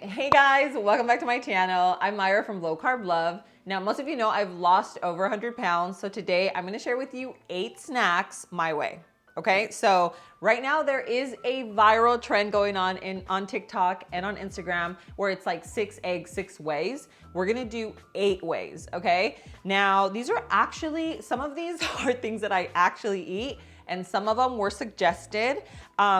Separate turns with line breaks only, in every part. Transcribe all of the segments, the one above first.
Hey guys, welcome back to my channel. I'm Myra from Low Carb Love. Now, most of you know I've lost over 100 pounds. So today I'm gonna share with you 8 snacks my way. Okay, so right now there is a viral trend going on TikTok and on Instagram where it's like 6 eggs, 6 ways. We're gonna do 8 ways, okay? Now, these are actually, some of these are things that I actually eat, and some of them were suggested,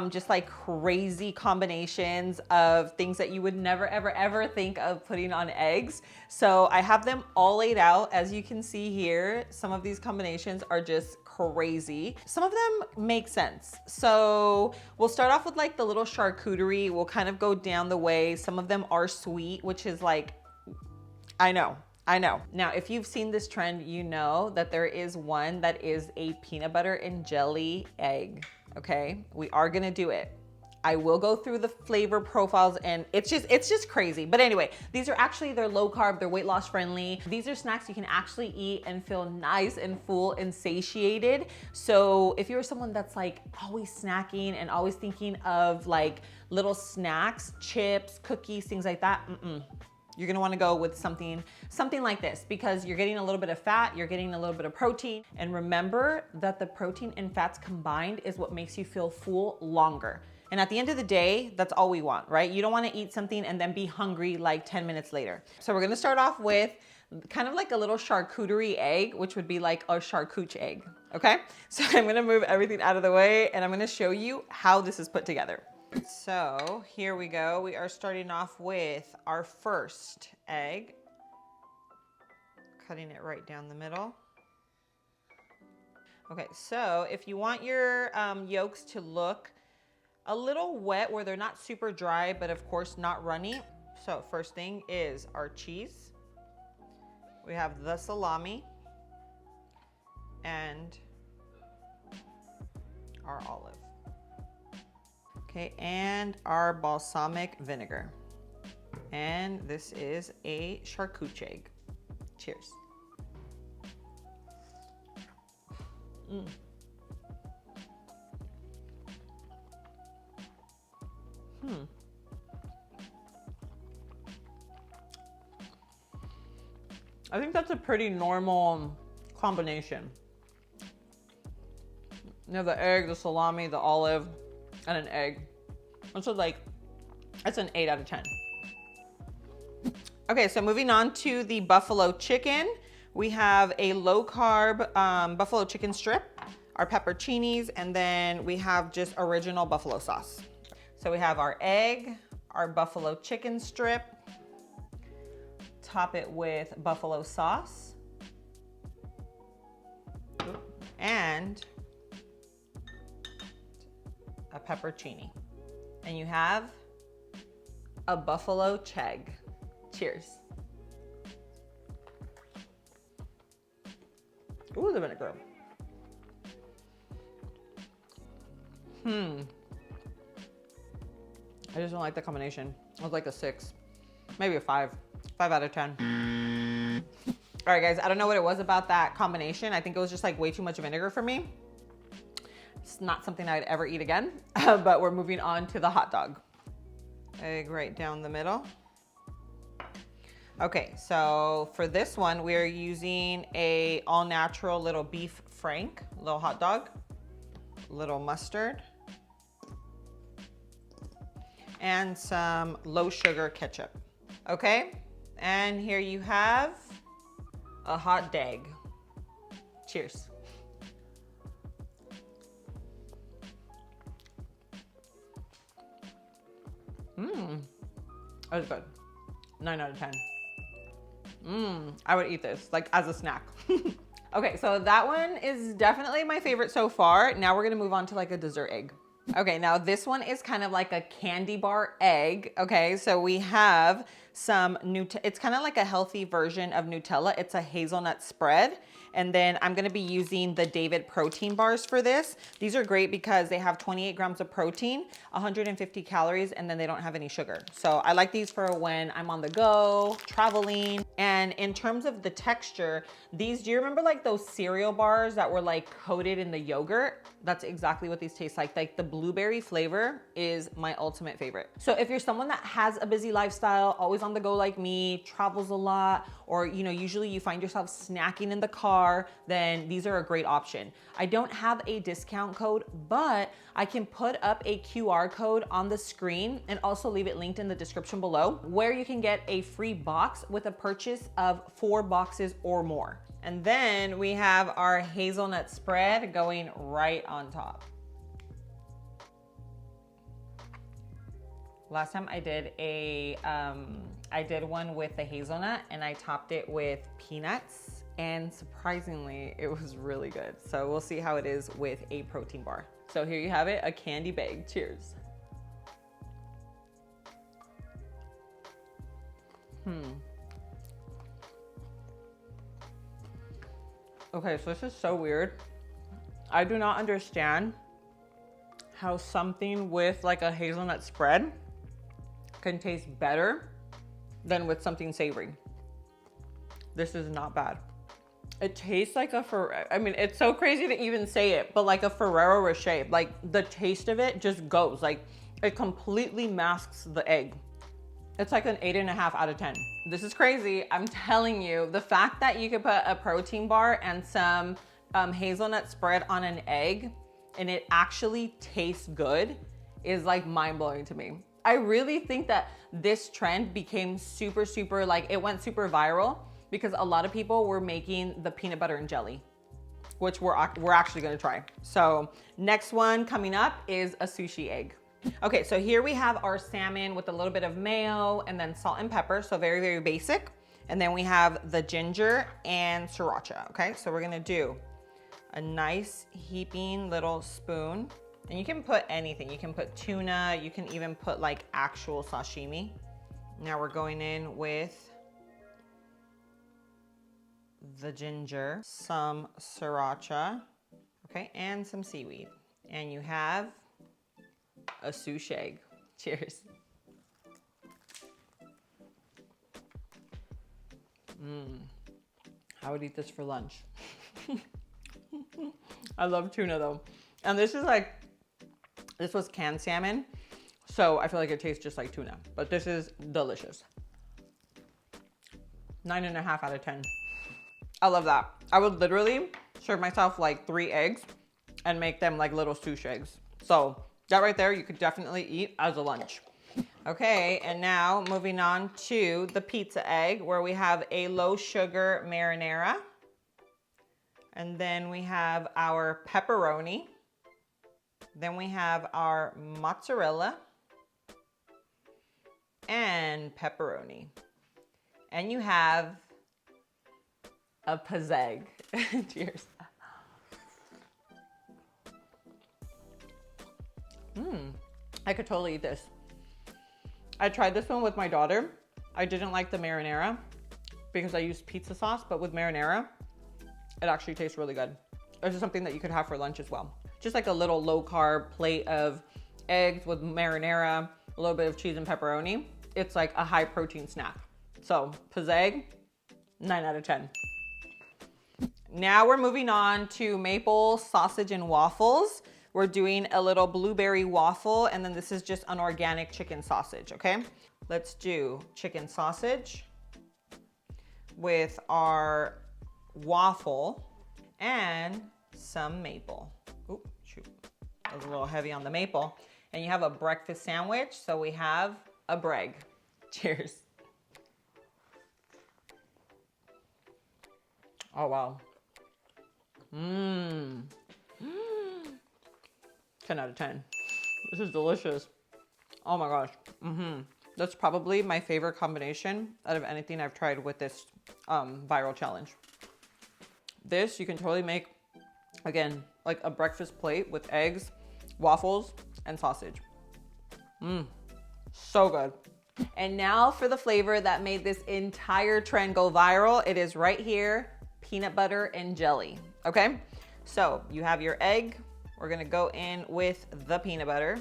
just like crazy combinations of things that you would never, ever, ever think of putting on eggs. So I have them all laid out. As you can see here, some of these combinations are just crazy. Some of them make sense. So we'll start off with like the little charcuterie. We'll kind of go down the way. Some of them are sweet, which is like, I know. Now, if you've seen this trend, you know that there is one that is a peanut butter and jelly egg, okay? We are gonna do it. I will go through the flavor profiles and it's just crazy. But anyway, these are actually, they're low carb, they're weight loss friendly. These are snacks you can actually eat and feel nice and full and satiated. So if you're someone that's like always snacking and always thinking of like little snacks, chips, cookies, things like that, you're gonna wanna go with something like this because you're getting a little bit of fat, you're getting a little bit of protein. And remember that the protein and fats combined is what makes you feel full longer. And at the end of the day, that's all we want, right? You don't wanna eat something and then be hungry like 10 minutes later. So we're gonna start off with kind of like a little charcuterie egg, which would be like a charcuterie egg, okay? So I'm gonna move everything out of the way and I'm gonna show you how this is put together. So here we go. We are starting off with our first egg. Cutting it right down the middle. Okay, so if you want your yolks to look a little wet where they're not super dry, but of course not runny. So first thing is our cheese. We have the salami and our olive. Okay, and our balsamic vinegar. And this is a charcuterie egg. Cheers. I think that's a pretty normal combination. You have the egg, the salami, the olive, and an egg. And so like, it's an 8 out of 10. Okay, so moving on to the buffalo chicken. We have a low carb buffalo chicken strip, our pepperoncinis, and then we have just original buffalo sauce. So we have our egg, our buffalo chicken strip, top it with buffalo sauce, and a pepperoncini. And you have a buffalo cheg. Cheers. Ooh, the vinegar. I just don't like the combination. I was like a 6, maybe a 5 out of 10. All right, guys, I don't know what it was about that combination. I think it was just like way too much vinegar for me. It's not something I'd ever eat again, but we're moving on to the hot dog. Egg right down the middle. Okay, so for this one, we're using a all natural little beef frank, little hot dog, little mustard, and some low sugar ketchup. Okay, and here you have a hot dag. Cheers. That was good. 9 out of 10. I would eat this like as a snack. Okay, so that one is definitely my favorite so far. Now we're gonna move on to like a dessert egg. Okay, now this one is kind of like a candy bar egg. Okay, so we have some Nutella. It's kind of like a healthy version of Nutella. It's a hazelnut spread. And then I'm gonna be using the David protein bars for this. These are great because they have 28 grams of protein, 150 calories, and then they don't have any sugar. So I like these for when I'm on the go, traveling. And in terms of the texture, these, do you remember like those cereal bars that were like coated in the yogurt? That's exactly what these taste like. Like the blueberry flavor is my ultimate favorite. So if you're someone that has a busy lifestyle, always on the go like me, travels a lot, or usually you find yourself snacking in the car, then these are a great option. I don't have a discount code, but I can put up a QR code on the screen and also leave it linked in the description below, where you can get a free box with a purchase of 4 boxes or more. And then we have our hazelnut spread going right on top. Last time I did I did one with the hazelnut and I topped it with peanuts, and surprisingly, it was really good. So we'll see how it is with a protein bar. So here you have it, a candy bag. Cheers. Okay, so this is so weird. I do not understand how something with like a hazelnut spread can taste better than with something savory. This is not bad. It tastes like I mean, it's so crazy to even say it, but like a Ferrero Rocher. Like the taste of it just goes, like it completely masks the egg. It's like an 8.5 out of 10. This is crazy. I'm telling you, the fact that you could put a protein bar and some hazelnut spread on an egg and it actually tastes good is like mind-blowing to me. I really think that this trend became super, like it went super viral because a lot of people were making the peanut butter and jelly, which we're actually gonna try. So next one coming up is a sushi egg. Okay, so here we have our salmon with a little bit of mayo and then salt and pepper. So very, very basic. And then we have the ginger and sriracha. Okay, so we're gonna do a nice heaping little spoon. And you can put anything. You can put tuna, you can even put like actual sashimi. Now we're going in with the ginger, some sriracha, okay, and some seaweed. And you have a sushi egg. Cheers. I would eat this for lunch. I love tuna though. And this was canned salmon, so I feel like it tastes just like tuna, but this is delicious. 9.5 out of 10. I love that. I would literally serve myself like 3 eggs and make them like little sushi eggs. So that right there, you could definitely eat as a lunch. Okay, and now moving on to the pizza egg, where we have a low sugar marinara. And then we have our pepperoni. Then we have our mozzarella and pepperoni. And you have a pizza. Cheers. I could totally eat this. I tried this one with my daughter. I didn't like the marinara because I used pizza sauce, but with marinara, it actually tastes really good. This is something that you could have for lunch as well. Just like a little low carb plate of eggs with marinara, a little bit of cheese and pepperoni. It's like a high protein snack. So pizza, 9 out of 10. Now we're moving on to maple sausage and waffles. We're doing a little blueberry waffle, and then this is just an organic chicken sausage, okay? Let's do chicken sausage with our waffle and some maple. Oop, shoot, that was a little heavy on the maple. And you have a breakfast sandwich, so we have a breg. Cheers. Oh, wow. 10 out of 10. This is delicious. Oh my gosh. That's probably my favorite combination out of anything I've tried with this viral challenge. This you can totally make, again, like a breakfast plate with eggs, waffles, and sausage. So good. And now for the flavor that made this entire trend go viral. It is right here, peanut butter and jelly, okay? So you have your egg. We're gonna go in with the peanut butter.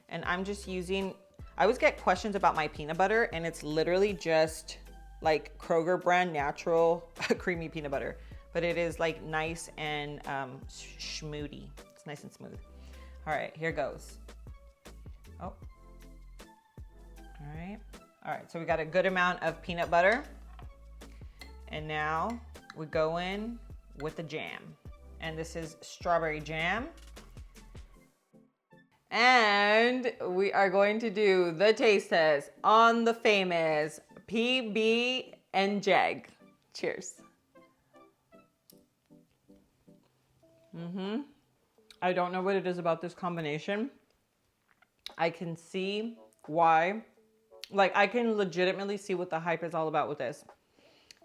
And I'm just using, I always get questions about my peanut butter, and it's literally just like Kroger brand natural creamy peanut butter. But it is like nice and schmoody. It's nice and smooth. All right, here goes. Oh, all right. All right, so we got a good amount of peanut butter. And now we go in with the jam. And this is strawberry jam. And we are going to do the taste test on the famous PB and J. Cheers. I don't know what it is about this combination. I can see why. Like, I can legitimately see what the hype is all about with this.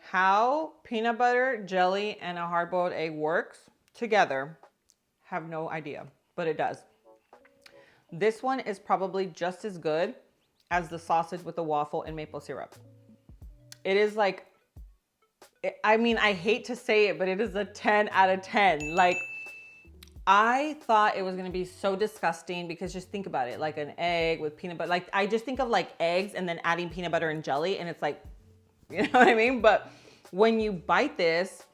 How peanut butter, jelly, and a hard-boiled egg works together, have no idea, but it does. This one is probably just as good as the sausage with the waffle and maple syrup. It is like, I mean, I hate to say it, but it is a 10 out of 10. Like, I thought it was gonna be so disgusting because just think about it, like an egg with peanut butter. Like, I just think of like eggs and then adding peanut butter and jelly, and it's like, you know what I mean? But when you bite this,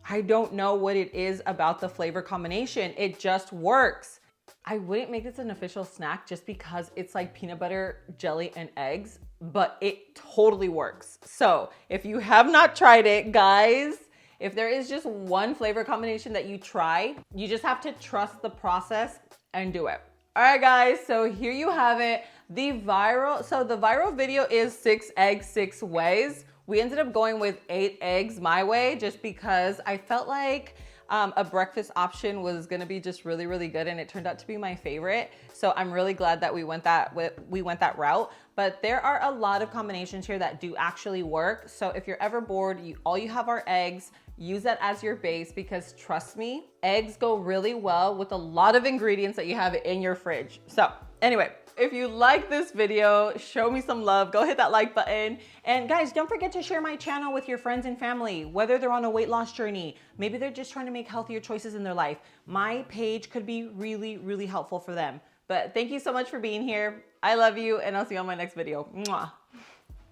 I don't know what it is about the flavor combination. It just works. I wouldn't make this an official snack just because it's like peanut butter, jelly, and eggs, but it totally works. So if you have not tried it, guys, if there is just one flavor combination that you try, you just have to trust the process and do it. All right, guys, so here you have it. The viral video is 6 eggs, 6 ways. We ended up going with 8 eggs my way just because I felt like a breakfast option was gonna be just really, really good, and it turned out to be my favorite. So I'm really glad that we went that route. But there are a lot of combinations here that do actually work. So if you're ever bored, all you have are eggs. Use that as your base because trust me, eggs go really well with a lot of ingredients that you have in your fridge. So anyway, if you like this video, show me some love. Go hit that like button. And guys, don't forget to share my channel with your friends and family, whether they're on a weight loss journey, maybe they're just trying to make healthier choices in their life. My page could be really, really helpful for them. But thank you so much for being here. I love you, and I'll see you on my next video. Mwah.